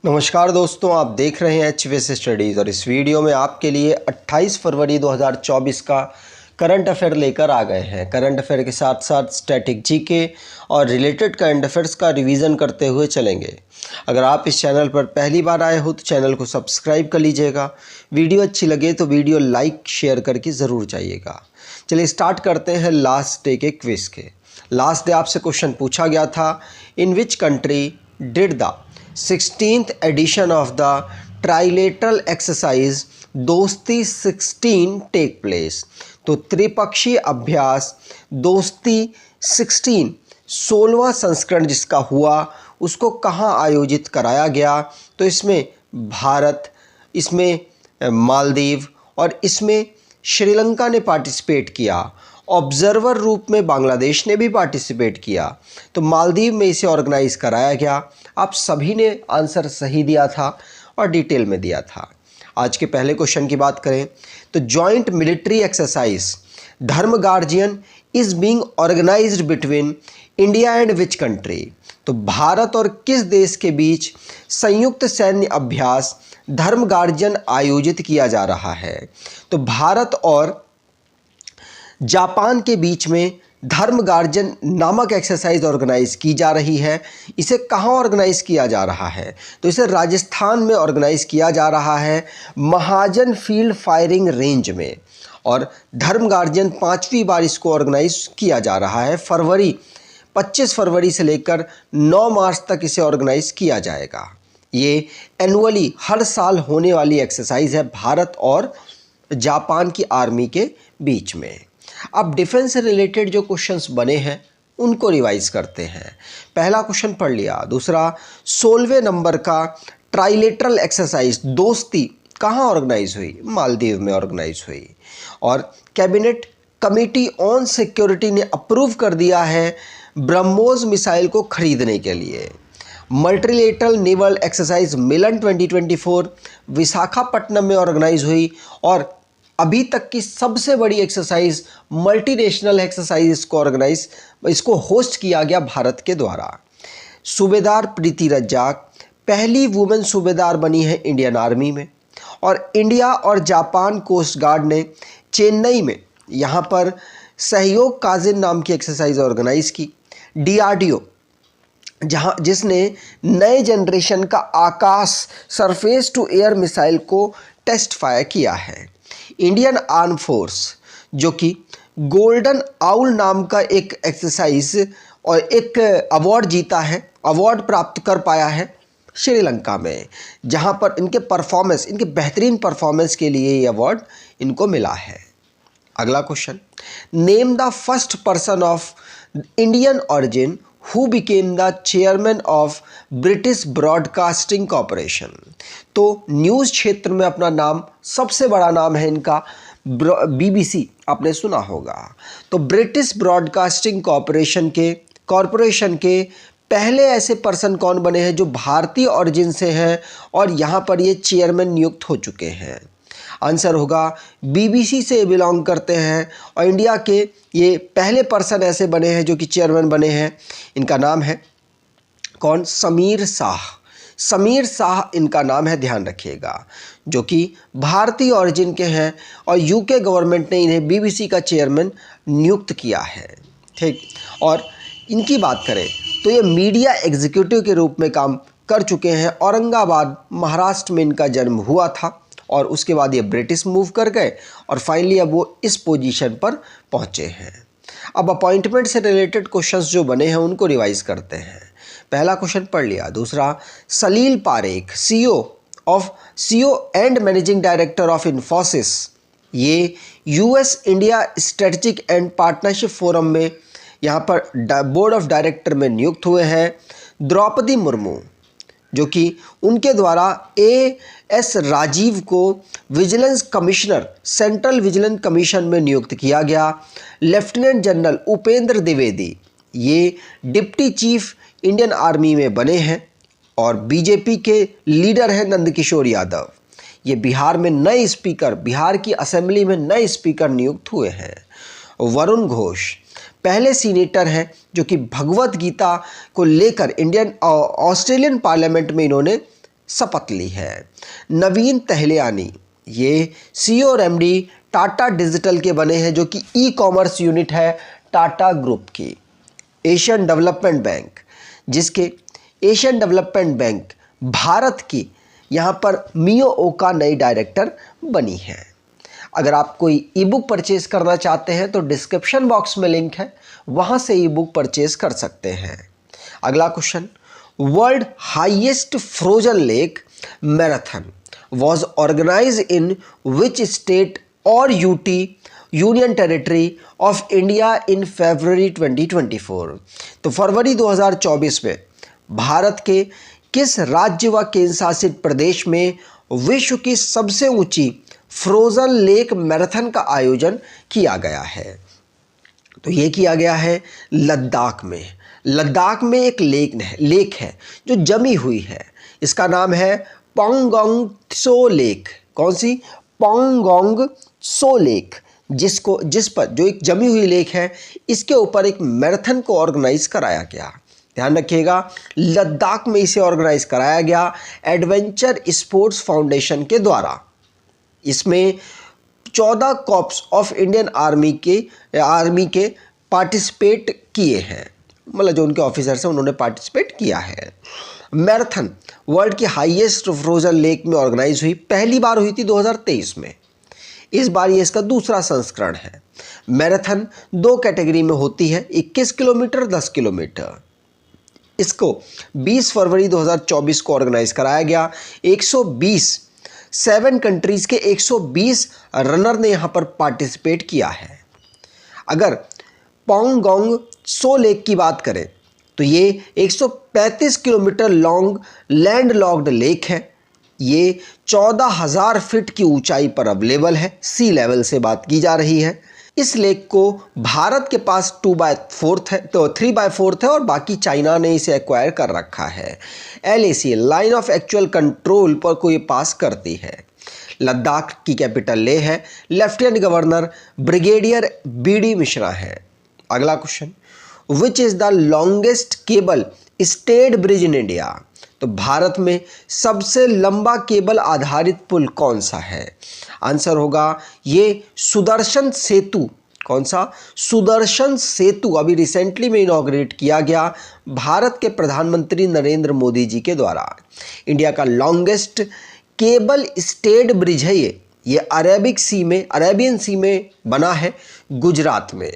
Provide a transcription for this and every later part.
नमस्कार दोस्तों, आप देख रहे हैं एचवीएस स्टडीज़ और इस वीडियो में आपके लिए 28 फरवरी 2024 का करंट अफेयर लेकर आ गए हैं। करंट अफेयर के साथ साथ स्टैटिक जीके और रिलेटेड करंट अफेयर्स का रिवीजन करते हुए चलेंगे। अगर आप इस चैनल पर पहली बार आए हो तो चैनल को सब्सक्राइब कर लीजिएगा। वीडियो अच्छी लगे तो वीडियो लाइक शेयर करके ज़रूर जाइएगा। चलिए स्टार्ट करते हैं लास्ट डे के क्विज़ के। लास्ट डे आपसे क्वेश्चन पूछा गया था, in which country did the 16th edition of the trilateral exercise दोस्ती 16 टेक प्लेस। तो त्रिपक्षीय अभ्यास दोस्ती 16वां संस्करण जिसका हुआ उसको कहाँ आयोजित कराया गया? तो इसमें भारत, इसमें मालदीव और इसमें श्रीलंका ने पार्टिसिपेट किया। ऑब्जर्वर रूप में बांग्लादेश ने भी पार्टिसिपेट किया। तो मालदीव में इसे ऑर्गेनाइज कराया गया। आप सभी ने आंसर सही दिया था और डिटेल में दिया था। आज के पहले क्वेश्चन की बात करें तो joint military exercise Dharma guardian is being organized between India and which country? तो भारत और किस देश के बीच संयुक्त सैन्य अभ्यास धर्म गार्जियन आयोजित किया जा रहा है? तो भारत और जापान के बीच में धर्म गार्जियन नामक एक्सरसाइज ऑर्गेनाइज की जा रही है। इसे कहाँ ऑर्गेनाइज किया जा रहा है? तो इसे राजस्थान में ऑर्गेनाइज किया जा रहा है, महाजन फील्ड फायरिंग रेंज में। और धर्म गार्जियन 5वीं बार इसको ऑर्गेनाइज किया जा रहा है। 25 फरवरी से लेकर 9 मार्च तक इसे ऑर्गेनाइज किया जाएगा। ये एनुअली हर साल होने वाली एक्सरसाइज है भारत और जापान की आर्मी के बीच में। अब डिफेंस से रिलेटेड जो क्वेश्चंस बने हैं उनको रिवाइज करते हैं। पहला क्वेश्चन पढ़ लिया। दूसरा, 16वें नंबर का ट्राइलेटरल एक्सरसाइज दोस्ती कहाँ ऑर्गेनाइज हुई? मालदीव में ऑर्गेनाइज हुई। और कैबिनेट कमेटी ऑन सिक्योरिटी ने अप्रूव कर दिया है ब्रह्मोस मिसाइल को खरीदने के लिए। मल्टीलेटरल नेवल एक्सरसाइज मिलन 2024 विशाखापट्टनम में ऑर्गेनाइज हुई और अभी तक की सबसे बड़ी एक्सरसाइज मल्टीनेशनल एक्सरसाइज इसको होस्ट किया गया भारत के द्वारा। सूबेदार प्रीति रज्जाक पहली वुमेन सूबेदार बनी है इंडियन आर्मी में। और इंडिया और जापान कोस्ट गार्ड ने चेन्नई में यहाँ पर सहयोग काजिन नाम की एक्सरसाइज ऑर्गेनाइज की। DRDO जिसने नए जनरेशन का आकाश सरफेस टू एयर मिसाइल को टेस्ट फायर किया है। इंडियन आर्म फोर्स जो कि गोल्डन आउल नाम का एक एक्सरसाइज और एक अवार्ड जीता है, अवार्ड प्राप्त कर पाया है श्रीलंका में, जहां पर इनके बेहतरीन परफॉर्मेंस के लिए ये अवार्ड इनको मिला है। अगला question, name the first person of Indian origin who became the chairman of British broadcasting corporation. तो न्यूज़ क्षेत्र में अपना नाम, सबसे बड़ा नाम है इनका BBC, आपने सुना होगा। तो ब्रिटिश ब्रॉडकास्टिंग कॉरपोरेशन के पहले ऐसे पर्सन कौन बने हैं जो भारतीय ऑरिजिन से हैं और यहाँ पर ये चेयरमैन नियुक्त हो चुके हैं? आंसर होगा BBC से बिलोंग करते हैं और इंडिया के ये पहले पर्सन ऐसे बने हैं जो कि चेयरमैन बने हैं। इनका नाम है कौन? समीर शाह इनका नाम है, ध्यान रखिएगा, जो कि भारतीय ऑरिजिन के हैं और UK गवर्नमेंट ने इन्हें BBC का चेयरमैन नियुक्त किया है। ठीक, और इनकी बात करें तो ये मीडिया एग्जीक्यूटिव के रूप में काम कर चुके हैं। औरंगाबाद महाराष्ट्र में इनका जन्म हुआ था और उसके बाद ये ब्रिटिश मूव कर गए और फाइनली अब वो इस पोजीशन पर पहुँचे हैं। अब अपॉइंटमेंट से रिलेटेड क्वेश्चंस जो बने हैं उनको रिवाइज करते हैं। पहला क्वेश्चन पढ़ लिया। दूसरा, Salil Parekh CEO and managing director of Infosys, ये US India strategic and partnership forum में यहाँ पर बोर्ड ऑफ डायरेक्टर में नियुक्त हुए हैं। द्रौपदी मुर्मू जो कि उनके द्वारा AS राजीव को vigilance commissioner central vigilance commission में नियुक्त किया गया। लेफ्टिनेंट जनरल उपेंद्र द्विवेदी ये डिप्टी चीफ इंडियन आर्मी में बने हैं। और BJP के लीडर हैं नंदकिशोर यादव, ये बिहार की असेंबली में नए स्पीकर नियुक्त हुए हैं। वरुण घोष पहले सीनेटर हैं जो कि भगवत गीता को लेकर ऑस्ट्रेलियन पार्लियामेंट में इन्होंने शपथ ली है। नवीन तहलियानी ये CEO और MD टाटा डिजिटल के बने हैं, जो कि ई-कॉमर्स यूनिट है टाटा ग्रुप की। एशियन डेवलपमेंट बैंक, जिसके एशियन डेवलपमेंट बैंक भारत की यहाँ पर मियो ओका नई डायरेक्टर बनी है। अगर आप कोई ई बुक परचेज करना चाहते हैं तो डिस्क्रिप्शन बॉक्स में लिंक है, वहाँ से ई बुक परचेज कर सकते हैं। अगला question, world highest frozen lake marathon was organized in which state or UT union territory of India in February 2024। तो फरवरी 2024 में भारत के किस राज्य व केंद्र शासित प्रदेश में विश्व की सबसे ऊंची फ्रोजन लेक मैराथन का आयोजन किया गया है? तो ये किया गया है लद्दाख में। लद्दाख में एक लेक है जो जमी हुई है, इसका नाम है पांगोंग त्सो लेक। कौन सी? पांगोंग त्सो लेक, जिस पर जो एक जमी हुई लेक है, इसके ऊपर एक मैराथन को ऑर्गेनाइज कराया गया। ध्यान रखिएगा, लद्दाख में इसे ऑर्गेनाइज कराया गया एडवेंचर स्पोर्ट्स फाउंडेशन के द्वारा। इसमें 14 कॉर्प्स ऑफ इंडियन आर्मी के पार्टिसिपेट किए हैं, मतलब जो उनके ऑफिसर्स हैं उन्होंने पार्टिसिपेट किया है। मैराथन वर्ल्ड की हाईएस्ट फ्रोजन लेक में ऑर्गेनाइज हुई, पहली बार हुई थी 2023 में। इस बार ये इसका दूसरा संस्करण है। मैराथन 2 कैटेगरी में होती है, 21 किलोमीटर, 10 किलोमीटर। इसको 20 फरवरी 2024 को ऑर्गेनाइज कराया गया। 7 कंट्रीज के 120 रनर ने यहाँ पर पार्टिसिपेट किया है। अगर पांगोंग त्सो लेक की बात करें तो ये 135 किलोमीटर लॉन्ग लैंडलॉक्ड लेक है। ये 14,000 फीट की ऊंचाई पर अवेलेबल है, सी लेवल से बात की जा रही है। इस लेक को भारत के पास 2/4 है, तो 3/4 है, और बाकी चाइना ने इसे एक्वायर कर रखा है। LAC line of actual control पर को ये पास करती है। लद्दाख की कैपिटल लेह है। Lieutenant governor brigadier BD Mishra है। अगला question, which is the longest cable stayed bridge in India? तो भारत में सबसे लंबा केबल आधारित पुल कौन सा है? आंसर होगा ये सुदर्शन सेतु। कौन सा? सुदर्शन सेतु अभी रिसेंटली में इनॉग्रेट किया गया भारत के प्रधानमंत्री नरेंद्र मोदी जी के द्वारा। इंडिया का लॉन्गेस्ट केबल स्टेड ब्रिज है ये अरेबियन सी में बना है, गुजरात में।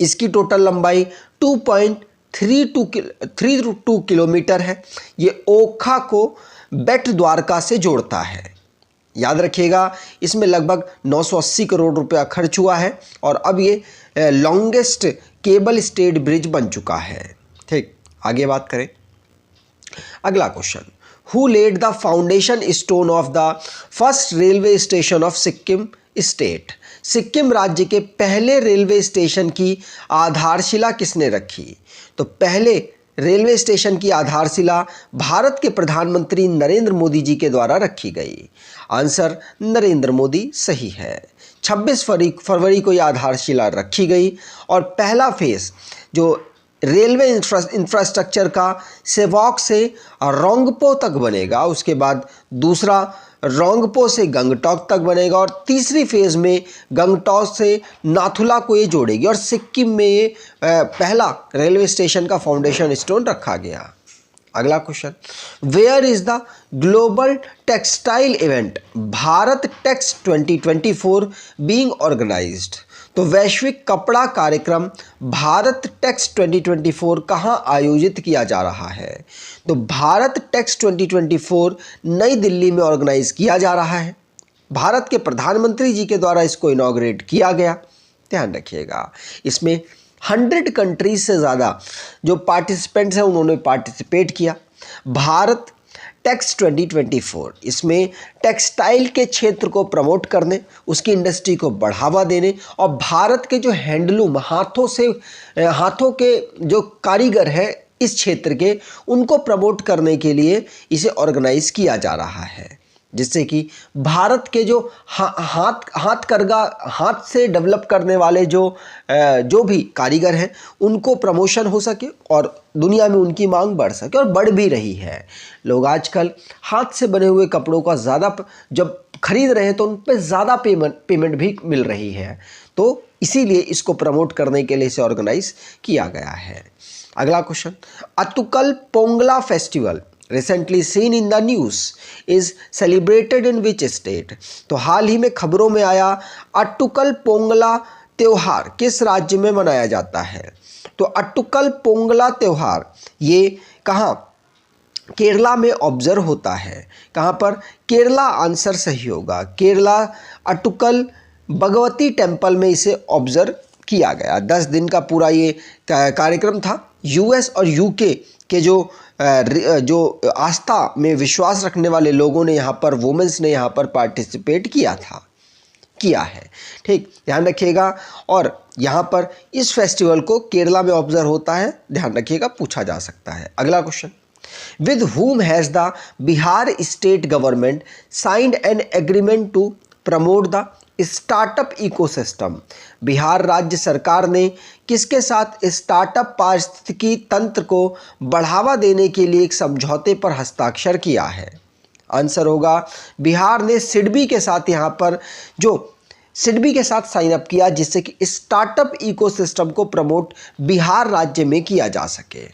इसकी टोटल लंबाई 2.32 किलोमीटर है। ये ओखा को बेट द्वारका से जोड़ता है। याद रखिएगा, इसमें लगभग 980 करोड़ रुपया खर्च हुआ है और अब ये लॉन्गेस्ट केबल स्टेड ब्रिज बन चुका है। ठीक, आगे बात करें। अगला question, who laid the foundation stone of the first railway station of Sikkim state? Sikkim राज्य के पहले रेलवे स्टेशन की आधारशिला किसने रखी? तो पहले रेलवे स्टेशन की आधारशिला भारत के प्रधानमंत्री नरेंद्र मोदी जी के द्वारा रखी गई। आंसर नरेंद्र मोदी सही है। 26 फरवरी को यह आधारशिला रखी गई और पहला फेज जो रेलवे इंफ्रास्ट्रक्चर का सेवॉक से रोंगपो तक बनेगा, उसके बाद दूसरा रोंगपो से गंगटोक तक बनेगा और तीसरी फेज में गंगटोक से नाथुला को ये जोड़ेगी और सिक्किम में ये पहला रेलवे स्टेशन का फाउंडेशन स्टोन रखा गया। अगला question, where is the global textile event Bharat Tex 2024 being organized? तो वैश्विक कपड़ा कार्यक्रम भारत टेक्स 2024 कहाँ आयोजित किया जा रहा है? तो भारत टेक्स 2024 नई दिल्ली में ऑर्गेनाइज किया जा रहा है। भारत के प्रधानमंत्री जी के द्वारा इसको इनॉग्रेट किया गया। ध्यान रखिएगा, इसमें 100 कंट्रीज से ज़्यादा जो पार्टिसिपेंट्स हैं उन्होंने पार्टिसिपेट किया। भारत टेक्स 2024 इसमें टेक्सटाइल के क्षेत्र को प्रमोट करने, उसकी इंडस्ट्री को बढ़ावा देने और भारत के जो हैंडलूम हाथों के जो कारीगर हैं इस क्षेत्र के, उनको प्रमोट करने के लिए इसे ऑर्गेनाइज किया जा रहा है। जिससे कि भारत के जो हाथ से डेवलप करने वाले जो भी कारीगर हैं उनको प्रमोशन हो सके और दुनिया में उनकी मांग बढ़ सके, और बढ़ भी रही है। लोग आजकल हाथ से बने हुए कपड़ों का ज़्यादा जब खरीद रहे हैं तो उन पर ज़्यादा पेमेंट भी मिल रही है, तो इसीलिए इसको प्रमोट करने के लिए इसे ऑर्गेनाइज किया गया है। अगला question, Attukal Pongala festival recently seen in the news is celebrated in which state. तो हाल ही में खबरों में आया अट्टुकल पोंगला त्यौहार किस राज्य में मनाया जाता है। तो अट्टुकल पोंगला त्यौहार ये कहाँ, केरला में ऑब्जर्व होता है। कहाँ पर, केरला आंसर सही होगा। केरला अट्टुकल भगवती टेम्पल में इसे ऑब्जर्व किया गया। 10 दिन का पूरा ये कार्यक्रम था। यूएस और यूके के जो आस्था में विश्वास रखने वाले लोगों ने यहाँ पर, वुमेन्स ने यहाँ पर पार्टिसिपेट किया है। ठीक, ध्यान रखिएगा। और यहाँ पर इस फेस्टिवल को केरला में ऑब्जर्व होता है, ध्यान रखिएगा, पूछा जा सकता है। अगला question, with whom has the Bihar state government signed an agreement to promote the startup ecosystem. Bihar राज्य सरकार ने किसके साथ स्टार्टअप पारिस्थितिकी तंत्र को बढ़ावा देने के लिए एक समझौते पर हस्ताक्षर किया है। आंसर होगा, बिहार ने सिडबी के साथ यहाँ पर सिडबी के साथ साइन अप किया, जिससे कि स्टार्टअप इकोसिस्टम को प्रमोट बिहार राज्य में किया जा सके।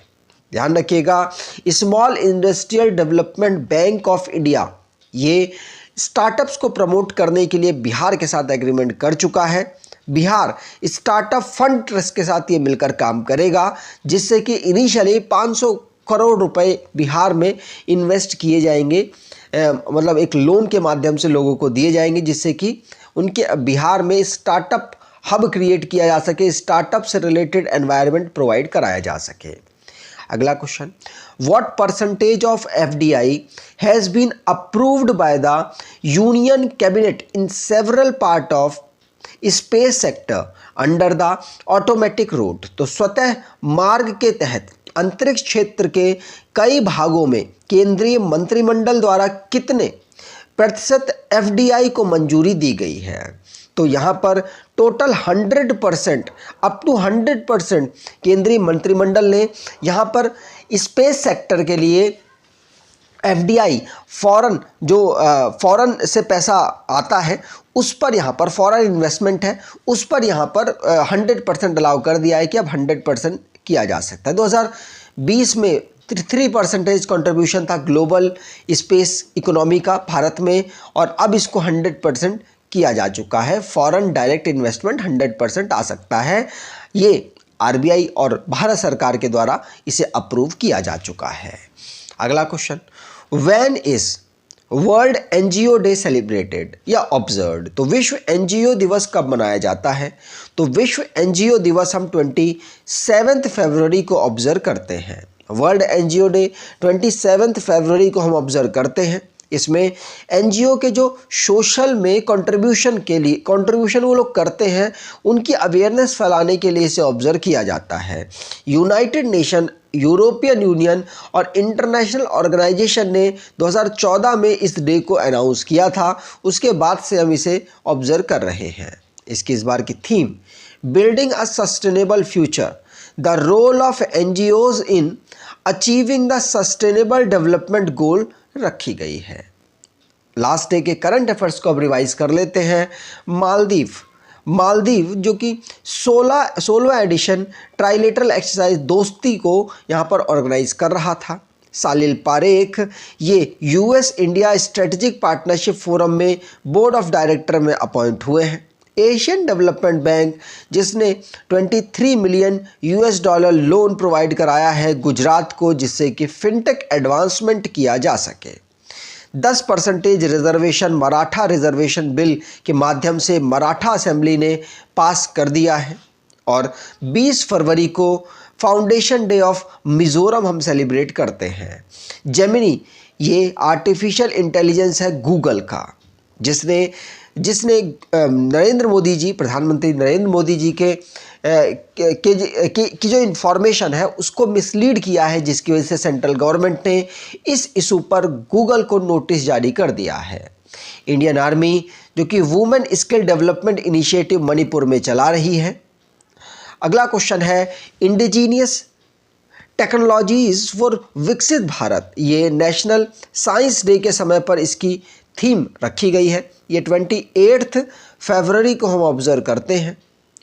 ध्यान रखिएगा, small industrial development bank of India ये स्टार्टअप्स को प्रमोट करने के लिए बिहार के साथ एग्रीमेंट कर चुका है। बिहार स्टार्टअप फंड ट्रस्ट के साथ ये मिलकर काम करेगा, जिससे कि इनिशियली 500 करोड़ रुपए बिहार में इन्वेस्ट किए जाएंगे, मतलब एक लोन के माध्यम से लोगों को दिए जाएंगे, जिससे कि उनके बिहार में स्टार्टअप हब क्रिएट किया जा सके, स्टार्टअप से रिलेटेड एनवायरनमेंट प्रोवाइड कराया जा सके। अगला question, what percentage of FDI has been approved by the union cabinet in several part of space sector under the automatic route. तो स्वतः मार्ग के तहत अंतरिक्ष क्षेत्र के कई भागों में केंद्रीय मंत्रिमंडल द्वारा कितने प्रतिशत एफडीआई को मंजूरी दी गई है। तो यहाँ पर टोटल 100% अप टू 100% केंद्रीय मंत्रिमंडल ने यहाँ पर स्पेस सेक्टर के लिए एफडीआई फॉरेन से पैसा आता है उस पर, यहाँ पर फॉरेन इन्वेस्टमेंट है उस पर यहाँ पर 100% अलाउ कर दिया है कि अब 100% किया जा सकता है। 2020 में 3% कंट्रीब्यूशन था ग्लोबल स्पेस इकोनॉमी का भारत में, और अब इसको 100% किया जा चुका है। फॉरेन डायरेक्ट इन्वेस्टमेंट 100% आ सकता है। ये आरबीआई और भारत सरकार के द्वारा इसे अप्रूव किया जा चुका है। अगला question, when is world NGO day celebrated या ऑब्जर्व्ड। तो विश्व एनजीओ दिवस कब मनाया जाता है। तो विश्व एनजीओ दिवस हम 27 फरवरी को ऑब्जर्व करते हैं। वर्ल्ड एनजीओ डे 27 फरवरी को हम ऑब्जर्व करते हैं। इसमें एनजीओ के जो सोशल में कंट्रीब्यूशन वो लोग करते हैं, उनकी अवेयरनेस फैलाने के लिए इसे ऑब्जर्व किया जाता है। यूनाइटेड नेशन, यूरोपियन यूनियन और इंटरनेशनल ऑर्गेनाइजेशन ने 2014 में इस डे को अनाउंस किया था। उसके बाद से हम इसे ऑब्जर्व कर रहे हैं। इसकी इस बार की theme, building a sustainable future, the role of NGOs in achieving the sustainable development goal रखी गई है। लास्ट डे के करंट अफेयर्स को अब रिवाइज कर लेते हैं। मालदीव जो कि 16वां एडिशन ट्राइलेटरल एक्सरसाइज दोस्ती को यहाँ पर ऑर्गेनाइज कर रहा था। सालिल पारेख ये US India strategic partnership forum में बोर्ड ऑफ डायरेक्टर में अपॉइंट हुए हैं। एशियन डेवलपमेंट बैंक जिसने $23 मिलियन लोन प्रोवाइड कराया है गुजरात को, जिससे कि फिनटेक एडवांसमेंट किया जा सके। 10% रिजर्वेशन मराठा रिजर्वेशन बिल के माध्यम से मराठा असेंबली ने पास कर दिया है। और 20 फरवरी को फाउंडेशन डे ऑफ मिज़ोरम हम सेलिब्रेट करते हैं। जेमिनी ये आर्टिफिशियल इंटेलिजेंस है गूगल का, जिसने जिसने नरेंद्र मोदी जी, प्रधानमंत्री नरेंद्र मोदी जी की जो इन्फॉर्मेशन है उसको मिसलीड किया है, जिसकी वजह से सेंट्रल गवर्नमेंट ने इस इशू पर गूगल को नोटिस जारी कर दिया है। इंडियन आर्मी जो कि women skill development initiative Manipur में चला रही है। अगला क्वेश्चन है इंडिजीनियस टेक्नोलॉजीज फॉर विकसित भारत। ये नेशनल साइंस डे के समय पर इसकी थीम रखी गई है। ये 28 फरवरी को हम ऑब्जर्व करते हैं।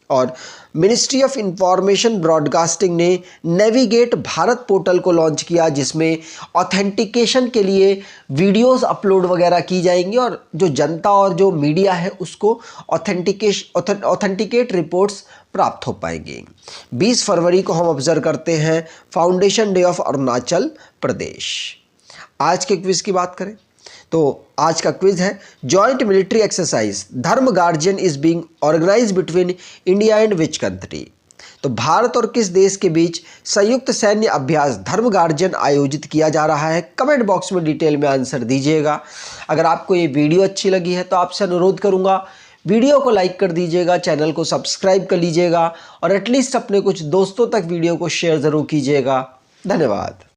और मिनिस्ट्री ऑफ इंफॉर्मेशन ब्रॉडकास्टिंग ने नेविगेट भारत पोर्टल को लॉन्च किया, जिसमें ऑथेंटिकेशन के लिए वीडियोस अपलोड वगैरह की जाएंगी और जो जनता और जो मीडिया है उसको ऑथेंटिकेट रिपोर्ट्स प्राप्त हो पाएंगे। 20 फरवरी को हम ऑब्जर्व करते हैं foundation day of Arunachal Pradesh. आज के क्विज की बात करें तो आज का क्विज है joint military exercise Dharma guardian is being organized between India and which country. तो भारत और किस देश के बीच संयुक्त सैन्य अभ्यास धर्म गार्जियन आयोजित किया जा रहा है? कमेंट बॉक्स में डिटेल में आंसर दीजिएगा। अगर आपको ये वीडियो अच्छी लगी है तो आपसे अनुरोध करूंगा वीडियो को लाइक कर दीजिएगा, चैनल को सब्सक्राइब कर लीजिएगा और एटलीस्ट अपने कुछ दोस्तों तक वीडियो को शेयर ज़रूर कीजिएगा। धन्यवाद।